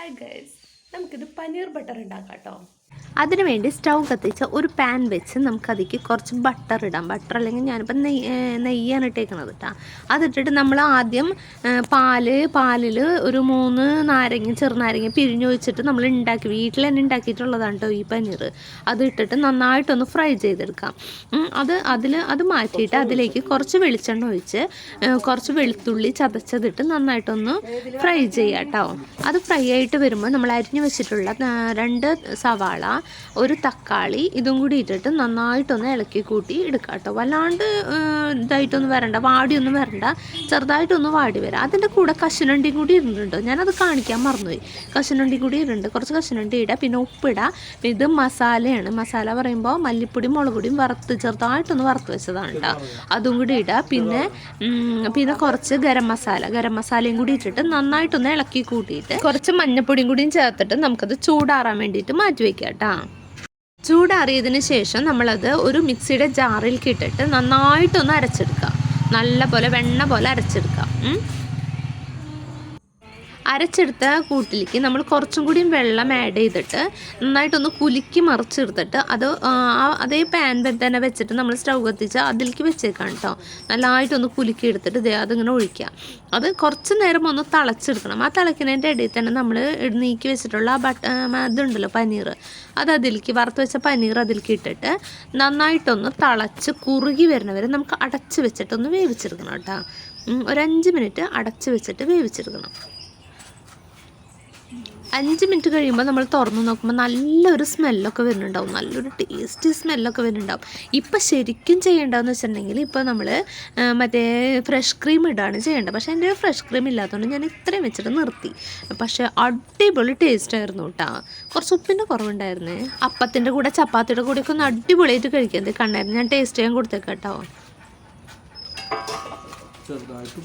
Hi guys, നമുക്കിത് paneer butter ഉണ്ടാക്കാം കേട്ടോ. അതിനുവേണ്ടി സ്റ്റൗ കത്തിച്ച് ഒരു പാൻ വെച്ച് നമുക്കതിലേക്ക് കുറച്ച് ബട്ടർ ഇടാം. ബട്ടർ അല്ലെങ്കിൽ ഞാനിപ്പോൾ നെയ്യാണ് ഇട്ടേക്കുന്നത് കേട്ടോ. അതിട്ടിട്ട് നമ്മൾ ആദ്യം പാലിൽ ഒരു 3 നാരങ്ങ ചെറുനാരങ്ങ പിഴിഞ്ഞൊഴിച്ചിട്ട് നമ്മൾ വീട്ടിൽ തന്നെ ഉണ്ടാക്കിയിട്ടുള്ളതാണ് കേട്ടോ ഈ പനീർ. അത് ഇട്ടിട്ട് നന്നായിട്ടൊന്ന് ഫ്രൈ ചെയ്തെടുക്കാം. അത് മാറ്റിയിട്ട് അതിലേക്ക് കുറച്ച് വെളിച്ചെണ്ണ ഒഴിച്ച് കുറച്ച് വെളുത്തുള്ളി ചതച്ചതിട്ട് നന്നായിട്ടൊന്ന് ഫ്രൈ ചെയ്യാം കേട്ടോ. അത് ഫ്രൈ ആയിട്ട് വരുമ്പോൾ നമ്മൾ അരിഞ്ഞു വെച്ചിട്ടുള്ള 2 സവാള, ഒരു തക്കാളി ഇതും കൂടി ഇട്ടിട്ട് നന്നായിട്ടൊന്ന് ഇളക്കി കൂട്ടി എടുക്കാം കേട്ടോ. വല്ലാണ്ട് ഇതായിട്ടൊന്നും വരണ്ട, വാടിയൊന്നും വരണ്ട, ചെറുതായിട്ടൊന്ന് വാടി വരാം. അതിൻ്റെ കൂടെ കശുവണ്ടിയും കൂടി ഇടുന്നുണ്ട്, ഞാനത് കാണിക്കാൻ മറന്നുപോയി. കശുവണ്ടിയും കൂടി ഇടുന്നുണ്ട്, കുറച്ച് കശുവണ്ടി ഇടുക, പിന്നെ ഉപ്പിടുക. ഇത് മസാലയാണ്. മസാല പറയുമ്പോൾ മല്ലിപ്പൊടിയും മുളക് പൊടിയും ചെറുതായിട്ടൊന്ന് വറുത്ത് വെച്ചതാണ് കേട്ടോ, അതും കൂടി ഇടുക. പിന്നെ കുറച്ച് ഗരം മസാലയും കൂടി ഇട്ടിട്ട് നന്നായിട്ടൊന്ന് ഇളക്കി കൂട്ടിയിട്ട് കുറച്ച് മഞ്ഞപ്പൊടിയും കൂടിയും ചേർത്തിട്ട് നമുക്കത് ചൂടാറാൻ വേണ്ടിയിട്ട് മാറ്റി വയ്ക്കാം കേട്ടോ. ചൂടാറിയതിന് ശേഷം നമ്മളത് ഒരു മിക്സിയുടെ ജാറിലേക്ക് ഇട്ടിട്ട് നന്നായിട്ടൊന്ന് അരച്ചെടുക്കുക. നല്ല പോലെ വെണ്ണ പോലെ അരച്ചെടുക്കുക. അരച്ചെടുത്ത കൂട്ടിലേക്ക് നമ്മൾ കുറച്ചും കൂടിയും വെള്ളം ആഡ് ചെയ്തിട്ട് നന്നായിട്ടൊന്ന് കുലുക്കി മറിച്ചെടുത്തിട്ട് അതേ പാൻ തന്നെ വെച്ചിട്ട് നമ്മൾ സ്റ്റൗ കത്തിച്ച് അതിലേക്ക് വെച്ചേക്കാം കേട്ടോ. നല്ലതായിട്ടൊന്ന് കുലുക്കി എടുത്തിട്ട് അതിങ്ങനെ ഒഴിക്കുക. അത് കുറച്ച് നേരം ഒന്ന് തിളച്ചെടുക്കണം. ആ തിളയ്ക്കുന്നതിൻ്റെ ഇടയിൽ തന്നെ നമ്മൾ നീക്കി വെച്ചിട്ടുള്ള ഇതുണ്ടല്ലോ പനീർ, അതിലേക്ക് വറുത്ത് വെച്ച പനീർ അതിലേക്ക് ഇട്ടിട്ട് നന്നായിട്ടൊന്ന് തിളച്ച് കുറുകി വരുന്നവരെ നമുക്ക് അടച്ച് വെച്ചിട്ടൊന്ന് വേവിച്ചെടുക്കണം കേട്ടോ. ഒരു 5 മിനിറ്റ് അടച്ച് വെച്ചിട്ട് വേവിച്ചെടുക്കണം. 5 മിനിറ്റ് കഴിയുമ്പോൾ നമ്മൾ തുറന്ന് നോക്കുമ്പോൾ നല്ലൊരു സ്മെല്ലൊക്കെ വരുന്നുണ്ടാവും, നല്ലൊരു ടേസ്റ്റി സ്മെല്ലൊക്കെ വരുന്നുണ്ടാവും. ഇപ്പം ശരിക്കും ചെയ്യേണ്ടതെന്ന് വെച്ചിട്ടുണ്ടെങ്കിൽ ഇപ്പോൾ നമ്മൾ മറ്റേ ഫ്രഷ് ക്രീം ഇടാണ് ചെയ്യേണ്ടത്. പക്ഷേ എൻ്റെ ഫ്രഷ് ക്രീം ഇല്ലാത്തതുകൊണ്ട് ഞാൻ ഇത്രയും വെച്ചിട്ട് നിർത്തി. പക്ഷേ അടിപൊളി ടേസ്റ്റ് ആയിരുന്നു കേട്ടോ. കുറച്ച് ഉപ്പിൻ്റെ കുറവുണ്ടായിരുന്നേ. അപ്പത്തിൻ്റെ കൂടെ ചപ്പാത്തിയുടെ കൂടെയൊക്കെ ഒന്ന് അടിപൊളിയായിട്ട് കഴിക്കുന്നത് കണ്ടായിരുന്നു. ഞാൻ ടേസ്റ്റ് ചെയ്യാൻ കൊടുത്തേക്കാം കേട്ടോ. ചെറുതായിട്ട്